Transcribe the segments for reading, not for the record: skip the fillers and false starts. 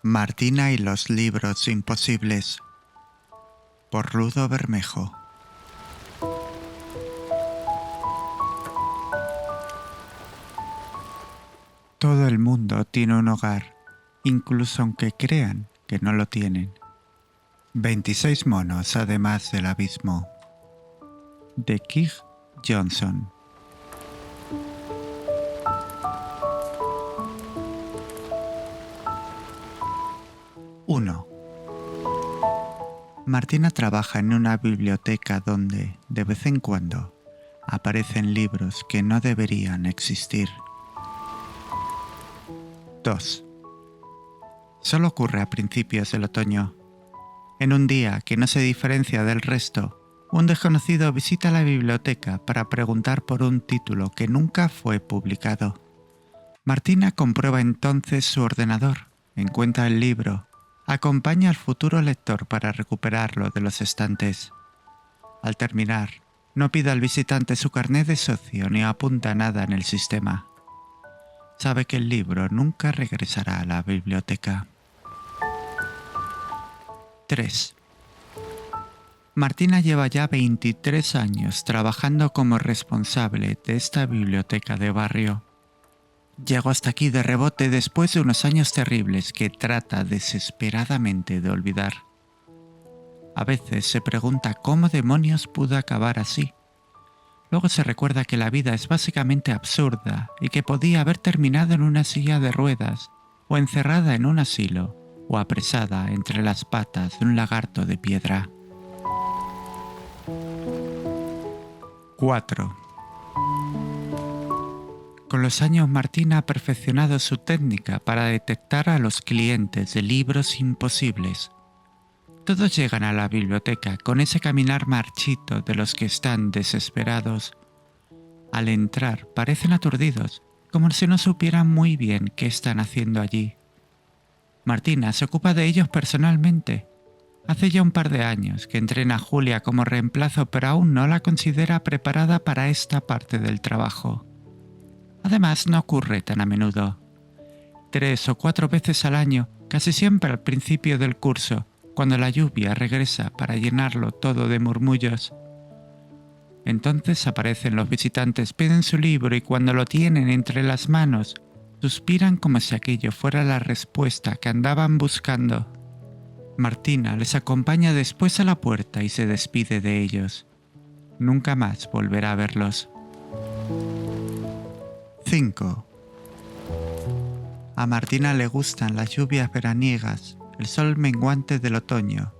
Martina y los libros imposibles, por Rudo Bermejo. Todo el mundo tiene un hogar, incluso aunque crean que no lo tienen. 26 monos además del abismo. De Keith Johnson. Martina trabaja en una biblioteca donde, de vez en cuando, aparecen libros que no deberían existir. 2. Solo ocurre a principios del otoño. En un día que no se diferencia del resto, un desconocido visita la biblioteca para preguntar por un título que nunca fue publicado. Martina comprueba entonces su ordenador, encuentra el libro, acompaña al futuro lector para recuperarlo de los estantes. Al terminar, no pide al visitante su carnet de socio ni apunta nada en el sistema. Sabe que el libro nunca regresará a la biblioteca. 3. Martina lleva ya 23 años trabajando como responsable de esta biblioteca de barrio. Llegó hasta aquí de rebote después de unos años terribles que trata desesperadamente de olvidar. A veces se pregunta cómo demonios pudo acabar así. Luego se recuerda que la vida es básicamente absurda y que podía haber terminado en una silla de ruedas, o encerrada en un asilo, o apresada entre las patas de un lagarto de piedra. 4. Con los años Martina ha perfeccionado su técnica para detectar a los clientes de libros imposibles. Todos llegan a la biblioteca con ese caminar marchito de los que están desesperados. Al entrar parecen aturdidos, como si no supieran muy bien qué están haciendo allí. Martina se ocupa de ellos personalmente. Hace ya un par de años que entrena a Julia como reemplazo, pero aún no la considera preparada para esta parte del trabajo. Además, no ocurre tan a menudo. 3 o 4 veces al año, casi siempre al principio del curso, cuando la lluvia regresa para llenarlo todo de murmullos. Entonces aparecen los visitantes, piden su libro y cuando lo tienen entre las manos, suspiran como si aquello fuera la respuesta que andaban buscando. Martina les acompaña después a la puerta y se despide de ellos. Nunca más volverá a verlos. 5. A Martina le gustan las lluvias veraniegas, el sol menguante del otoño,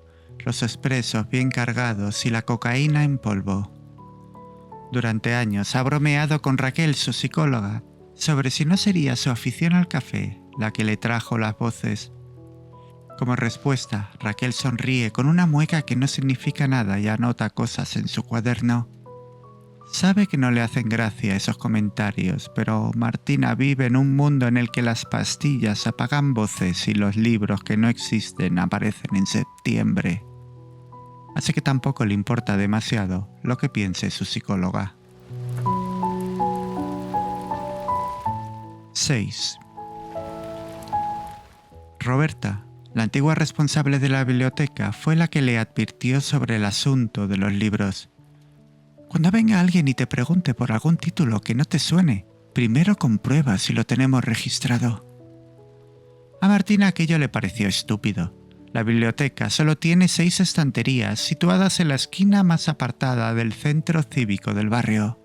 los expresos bien cargados y la cocaína en polvo. Durante años ha bromeado con Raquel, su psicóloga, sobre si no sería su afición al café la que le trajo las voces. Como respuesta, Raquel sonríe con una mueca que no significa nada y anota cosas en su cuaderno. Sabe que no le hacen gracia esos comentarios, pero Martina vive en un mundo en el que las pastillas apagan voces y los libros que no existen aparecen en septiembre. Así que tampoco le importa demasiado lo que piense su psicóloga. 6. Roberta, la antigua responsable de la biblioteca, fue la que le advirtió sobre el asunto de los libros. Cuando venga alguien y te pregunte por algún título que no te suene, primero comprueba si lo tenemos registrado. A Martina aquello le pareció estúpido. La biblioteca solo tiene 6 estanterías situadas en la esquina más apartada del centro cívico del barrio.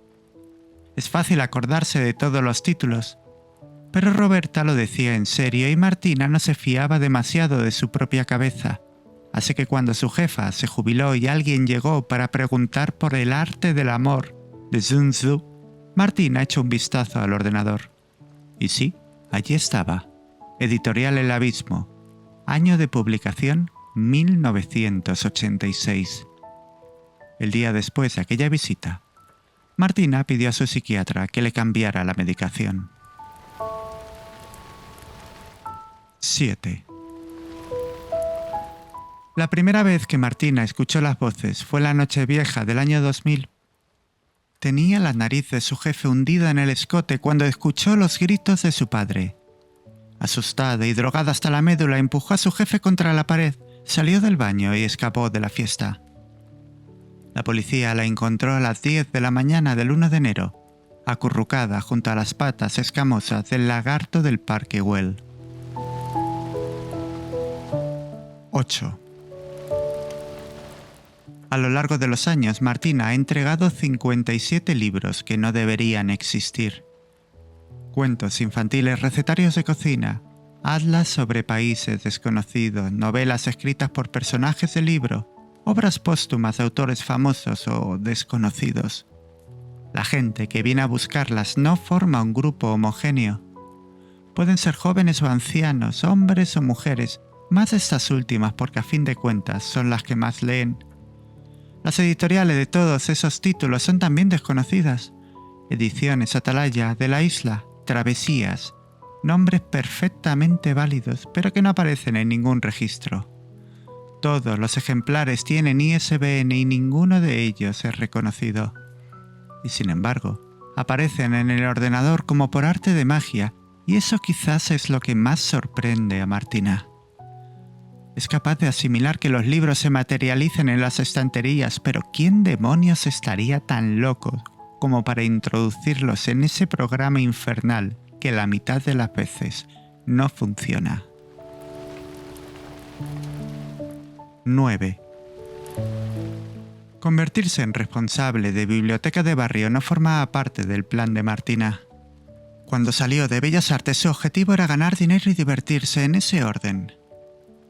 Es fácil acordarse de todos los títulos, pero Roberta lo decía en serio y Martina no se fiaba demasiado de su propia cabeza. Así que cuando su jefa se jubiló y alguien llegó para preguntar por El arte del amor de Sun Tzu, Martina echó un vistazo al ordenador. Y sí, allí estaba. Editorial El Abismo. Año de publicación 1986. El día después de aquella visita, Martina pidió a su psiquiatra que le cambiara la medicación. 7. La primera vez que Martina escuchó las voces fue la Nochevieja del año 2000. Tenía la nariz de su jefe hundida en el escote cuando escuchó los gritos de su padre. Asustada y drogada hasta la médula, empujó a su jefe contra la pared, salió del baño y escapó de la fiesta. La policía la encontró a las 10 de la mañana del 1 de enero, acurrucada junto a las patas escamosas del lagarto del Parque Güell. 8. A lo largo de los años, Martina ha entregado 57 libros que no deberían existir. Cuentos infantiles, recetarios de cocina, atlas sobre países desconocidos, novelas escritas por personajes del libro, obras póstumas de autores famosos o desconocidos. La gente que viene a buscarlas no forma un grupo homogéneo. Pueden ser jóvenes o ancianos, hombres o mujeres, más estas últimas porque a fin de cuentas son las que más leen. Las editoriales de todos esos títulos son también desconocidas. Ediciones Atalaya, De la Isla, Travesías, nombres perfectamente válidos, pero que no aparecen en ningún registro. Todos los ejemplares tienen ISBN y ninguno de ellos es reconocido. Y sin embargo, aparecen en el ordenador como por arte de magia, y eso quizás es lo que más sorprende a Martina. Es capaz de asimilar que los libros se materialicen en las estanterías, pero ¿quién demonios estaría tan loco como para introducirlos en ese programa infernal que la mitad de las veces no funciona? 9. Convertirse en responsable de biblioteca de barrio no formaba parte del plan de Martina. Cuando salió de Bellas Artes, su objetivo era ganar dinero y divertirse en ese orden.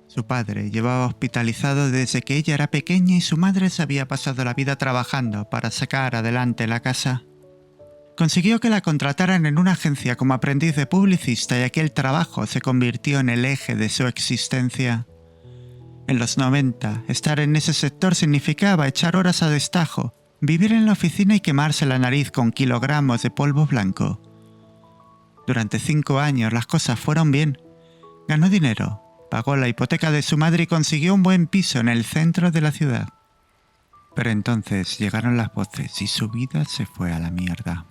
Su padre llevaba hospitalizado desde que ella era pequeña y su madre se había pasado la vida trabajando para sacar adelante la casa. Consiguió que la contrataran en una agencia como aprendiz de publicista y aquel trabajo se convirtió en el eje de su existencia. En los 90, estar en ese sector significaba echar horas a destajo, vivir en la oficina y quemarse la nariz con kilogramos de polvo blanco. Durante 5 años las cosas fueron bien. Ganó dinero, pagó la hipoteca de su madre y consiguió un buen piso en el centro de la ciudad. Pero entonces llegaron las voces y su vida se fue a la mierda.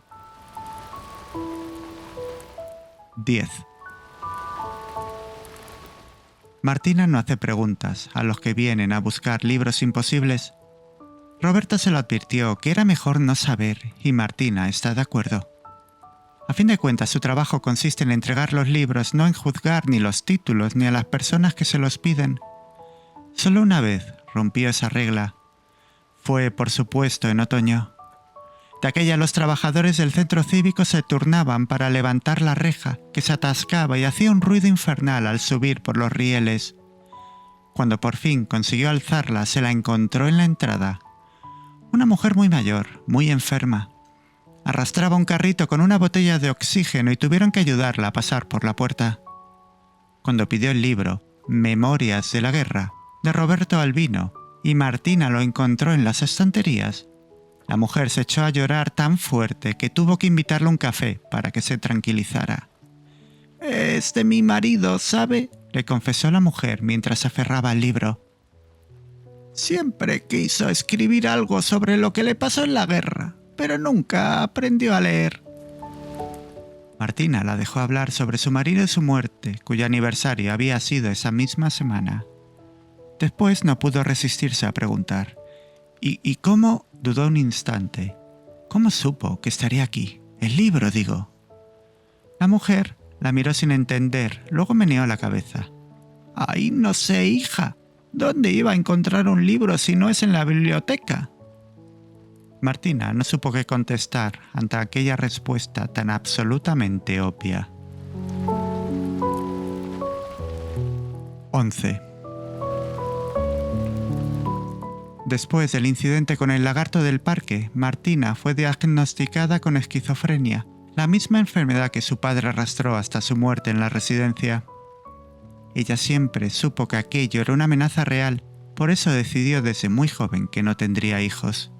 10. Martina no hace preguntas a los que vienen a buscar libros imposibles. Roberta se lo advirtió que era mejor no saber y Martina está de acuerdo. A fin de cuentas, su trabajo consiste en entregar los libros, no en juzgar ni los títulos ni a las personas que se los piden. Solo una vez rompió esa regla. Fue, por supuesto, en otoño. De aquella los trabajadores del centro cívico se turnaban para levantar la reja, que se atascaba y hacía un ruido infernal al subir por los rieles. Cuando por fin consiguió alzarla, se la encontró en la entrada. Una mujer muy mayor, muy enferma. Arrastraba un carrito con una botella de oxígeno y tuvieron que ayudarla a pasar por la puerta. Cuando pidió el libro, Memorias de la Guerra, de Roberto Albino, y Martina lo encontró en las estanterías, la mujer se echó a llorar tan fuerte que tuvo que invitarle un café para que se tranquilizara. «Es de mi marido, ¿sabe?», le confesó la mujer mientras aferraba el libro. «Siempre quiso escribir algo sobre lo que le pasó en la guerra, pero nunca aprendió a leer». Martina la dejó hablar sobre su marido y su muerte, cuyo aniversario había sido esa misma semana. Después no pudo resistirse a preguntar. ¿Y cómo? Dudó un instante. ¿Cómo supo que estaría aquí? El libro, digo. La mujer la miró sin entender, luego meneó la cabeza. «Ay, no sé, hija. ¿Dónde iba a encontrar un libro si no es en la biblioteca?» Martina no supo qué contestar ante aquella respuesta tan absolutamente obvia. 11. Después del incidente con el lagarto del parque, Martina fue diagnosticada con esquizofrenia, la misma enfermedad que su padre arrastró hasta su muerte en la residencia. Ella siempre supo que aquello era una amenaza real, por eso decidió desde muy joven que no tendría hijos.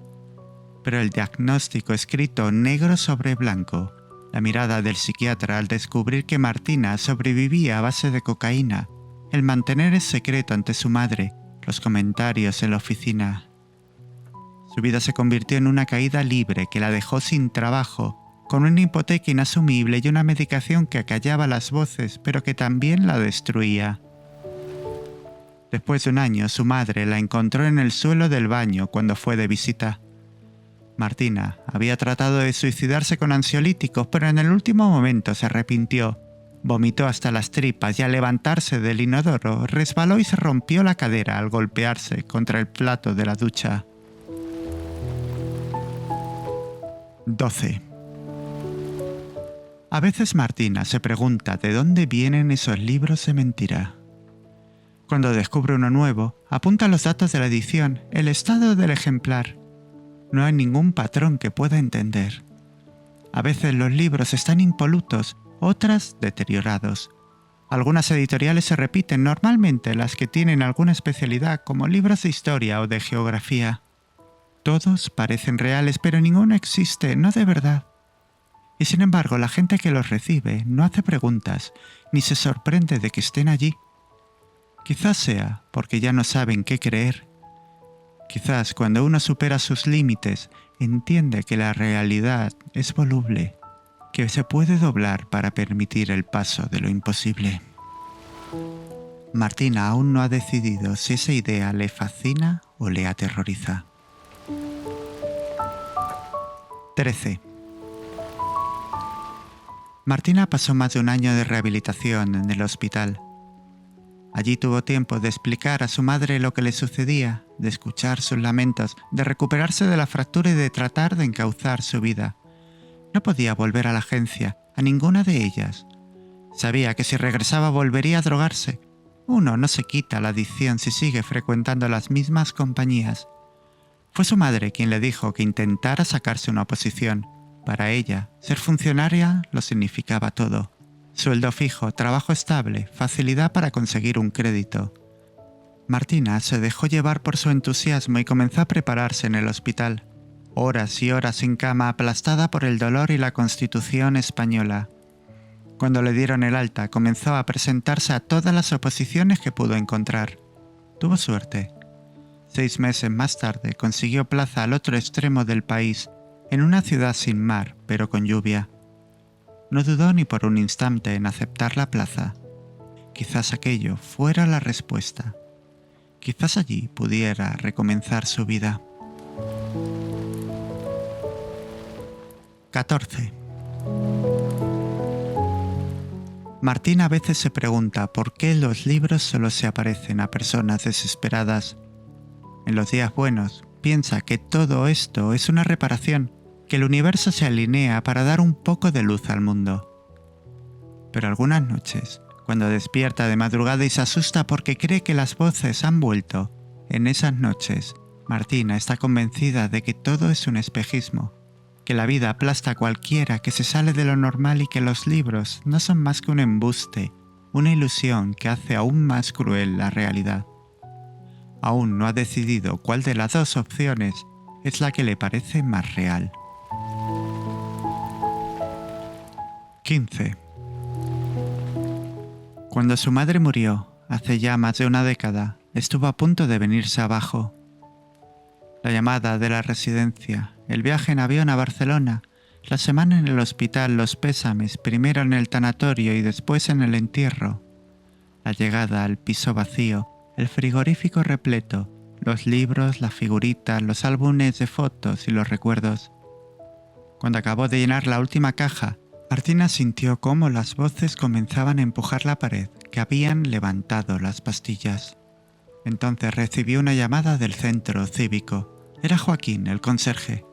Pero el diagnóstico escrito negro sobre blanco, la mirada del psiquiatra al descubrir que Martina sobrevivía a base de cocaína, el mantener el secreto ante su madre, los comentarios en la oficina. Su vida se convirtió en una caída libre que la dejó sin trabajo, con una hipoteca inasumible y una medicación que acallaba las voces, pero que también la destruía. Después de un año, su madre la encontró en el suelo del baño cuando fue de visita. Martina había tratado de suicidarse con ansiolíticos, pero en el último momento se arrepintió. Vomitó hasta las tripas y al levantarse del inodoro resbaló y se rompió la cadera al golpearse contra el plato de la ducha. 12. A veces Martina se pregunta de dónde vienen esos libros de mentira. Cuando descubre uno nuevo, apunta los datos de la edición, el estado del ejemplar. No hay ningún patrón que pueda entender. A veces los libros están impolutos, otras deteriorados. Algunas editoriales se repiten, normalmente las que tienen alguna especialidad, como libros de historia o de geografía. Todos parecen reales, pero ninguno existe, no de verdad. Y sin embargo, la gente que los recibe no hace preguntas, ni se sorprende de que estén allí. Quizás sea porque ya no saben qué creer. Quizás cuando uno supera sus límites, entiende que la realidad es voluble, que se puede doblar para permitir el paso de lo imposible. Martina aún no ha decidido si esa idea le fascina o le aterroriza. 13. Martina pasó más de un año de rehabilitación en el hospital. Allí tuvo tiempo de explicar a su madre lo que le sucedía, de escuchar sus lamentos, de recuperarse de la fractura y de tratar de encauzar su vida. No podía volver a la agencia, a ninguna de ellas. Sabía que si regresaba volvería a drogarse. Uno no se quita la adicción si sigue frecuentando las mismas compañías. Fue su madre quien le dijo que intentara sacarse una oposición. Para ella, ser funcionaria lo significaba todo. Sueldo fijo, trabajo estable, facilidad para conseguir un crédito. Martina se dejó llevar por su entusiasmo y comenzó a prepararse en el hospital. Horas y horas en cama, aplastada por el dolor y la Constitución española. Cuando le dieron el alta, comenzó a presentarse a todas las oposiciones que pudo encontrar. Tuvo suerte. 6 meses más tarde consiguió plaza al otro extremo del país, en una ciudad sin mar, pero con lluvia. No dudó ni por un instante en aceptar la plaza. Quizás aquello fuera la respuesta. Quizás allí pudiera recomenzar su vida. 14. Martina a veces se pregunta por qué los libros solo se aparecen a personas desesperadas. En los días buenos, piensa que todo esto es una reparación, que el universo se alinea para dar un poco de luz al mundo. Pero algunas noches, cuando despierta de madrugada y se asusta porque cree que las voces han vuelto, en esas noches, Martina está convencida de que todo es un espejismo, que la vida aplasta a cualquiera que se sale de lo normal y que los libros no son más que un embuste, una ilusión que hace aún más cruel la realidad. Aún no ha decidido cuál de las dos opciones es la que le parece más real. 15. Cuando su madre murió, hace ya más de una década, estuvo a punto de venirse abajo. La llamada de la residencia, el viaje en avión a Barcelona, la semana en el hospital, los pésames, primero en el tanatorio y después en el entierro, la llegada al piso vacío, el frigorífico repleto, los libros, las figuritas, los álbumes de fotos y los recuerdos. Cuando acabó de llenar la última caja, Martina sintió cómo las voces comenzaban a empujar la pared que habían levantado las pastillas. Entonces recibió una llamada del centro cívico. Era Joaquín, el conserje.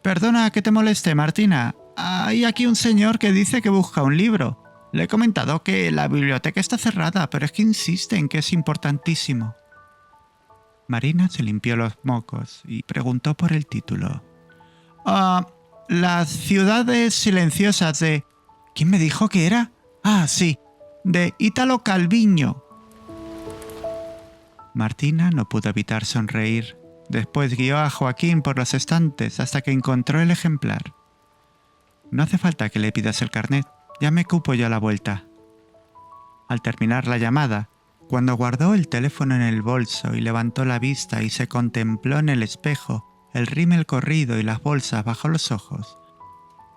«Perdona que te moleste, Martina. Hay aquí un señor que dice que busca un libro. Le he comentado que la biblioteca está cerrada, pero es que insiste en que es importantísimo». Marina se limpió los mocos y preguntó por el título. Las ciudades silenciosas de... ¿Quién me dijo que era? Ah, sí, de Italo Calvino. Martina no pudo evitar sonreír. Después guió a Joaquín por los estantes hasta que encontró el ejemplar. No hace falta que le pidas el carnet, ya me cupo yo a la vuelta. Al terminar la llamada, cuando guardó el teléfono en el bolso y levantó la vista y se contempló en el espejo, el rímel corrido y las bolsas bajo los ojos,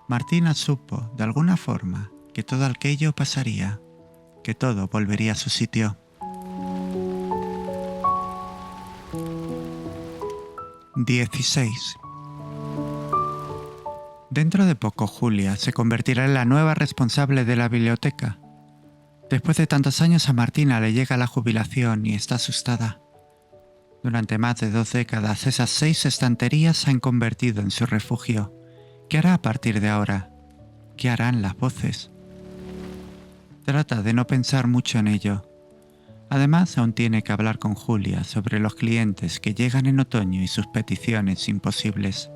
Martina supo, de alguna forma, que todo aquello pasaría, que todo volvería a su sitio. 16. Dentro de poco, Julia se convertirá en la nueva responsable de la biblioteca. Después de tantos años, a Martina le llega la jubilación y está asustada. Durante más de 2 décadas, esas 6 estanterías se han convertido en su refugio. ¿Qué hará a partir de ahora? ¿Qué harán las voces? Trata de no pensar mucho en ello. Además, aún tiene que hablar con Julia sobre los clientes que llegan en otoño y sus peticiones imposibles.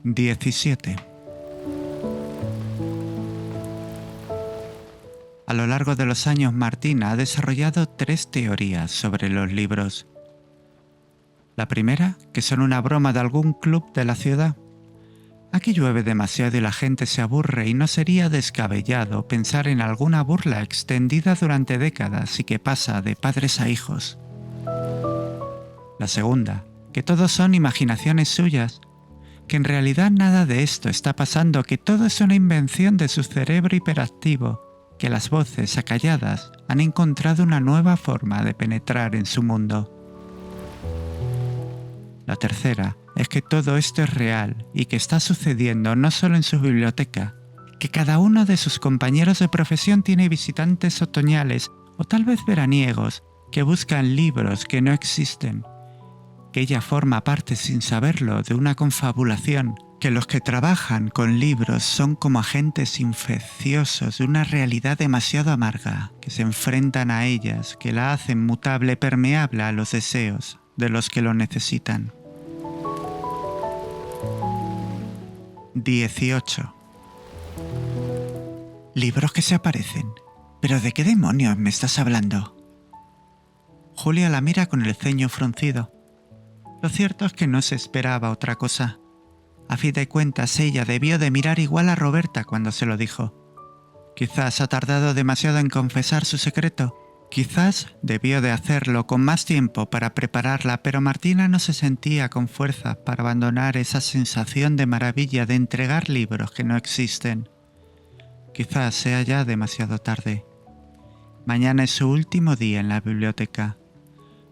17. A lo largo de los años, Martina ha desarrollado 3 teorías sobre los libros. La primera, que son una broma de algún club de la ciudad. Aquí llueve demasiado y la gente se aburre y no sería descabellado pensar en alguna burla extendida durante décadas y que pasa de padres a hijos. La segunda, que todos son imaginaciones suyas, que en realidad nada de esto está pasando, que todo es una invención de su cerebro hiperactivo, que las voces acalladas han encontrado una nueva forma de penetrar en su mundo. La tercera es que todo esto es real y que está sucediendo no solo en su biblioteca, que cada uno de sus compañeros de profesión tiene visitantes otoñales o tal vez veraniegos que buscan libros que no existen, que ella forma parte sin saberlo de una confabulación, que los que trabajan con libros son como agentes infecciosos de una realidad demasiado amarga, que se enfrentan a ellas, que la hacen mutable, permeable a los deseos de los que lo necesitan. 18. Libros que se aparecen. ¿Pero de qué demonios me estás hablando? Julia la mira con el ceño fruncido. Lo cierto es que no se esperaba otra cosa. A fin de cuentas, ella debió de mirar igual a Roberta cuando se lo dijo. Quizás ha tardado demasiado en confesar su secreto. Quizás debió de hacerlo con más tiempo para prepararla, pero Martina no se sentía con fuerza para abandonar esa sensación de maravilla de entregar libros que no existen. Quizás sea ya demasiado tarde. Mañana es su último día en la biblioteca.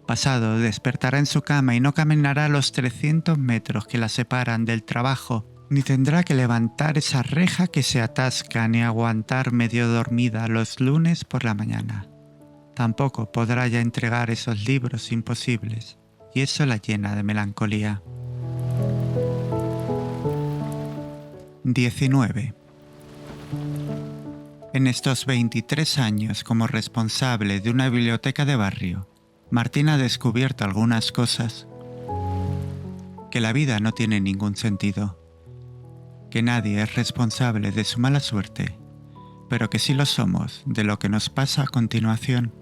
Pasado despertará en su cama y no caminará los 300 metros que la separan del trabajo, ni tendrá que levantar esa reja que se atasca ni aguantar medio dormida los lunes por la mañana. Tampoco podrá ya entregar esos libros imposibles, y eso la llena de melancolía. 19. En estos 23 años como responsable de una biblioteca de barrio, Martina ha descubierto algunas cosas. Que la vida no tiene ningún sentido. Que nadie es responsable de su mala suerte, pero que sí lo somos de lo que nos pasa a continuación.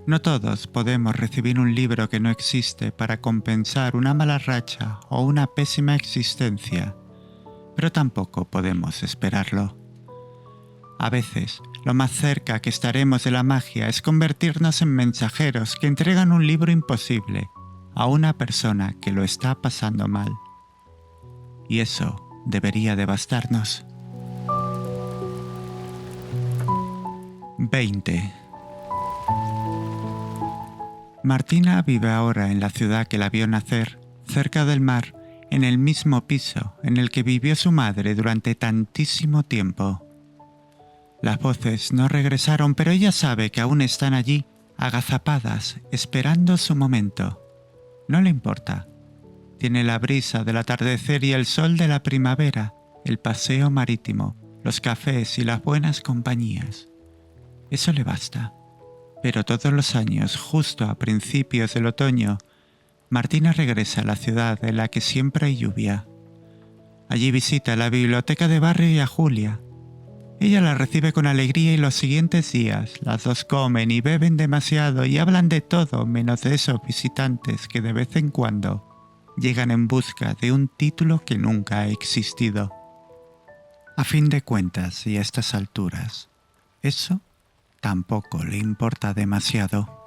No todos podemos recibir un libro que no existe para compensar una mala racha o una pésima existencia, pero tampoco podemos esperarlo. A veces, lo más cerca que estaremos de la magia es convertirnos en mensajeros que entregan un libro imposible a una persona que lo está pasando mal. Y eso debería de bastarnos. 20. Martina vive ahora en la ciudad que la vio nacer, cerca del mar, en el mismo piso en el que vivió su madre durante tantísimo tiempo. Las voces no regresaron, pero ella sabe que aún están allí, agazapadas, esperando su momento. No le importa. Tiene la brisa del atardecer y el sol de la primavera, el paseo marítimo, los cafés y las buenas compañías. Eso le basta. Pero todos los años, justo a principios del otoño, Martina regresa a la ciudad en la que siempre hay lluvia. Allí visita la biblioteca de barrio y a Julia. Ella la recibe con alegría y los siguientes días las dos comen y beben demasiado y hablan de todo menos de esos visitantes que de vez en cuando llegan en busca de un título que nunca ha existido. A fin de cuentas y a estas alturas, eso tampoco le importa demasiado.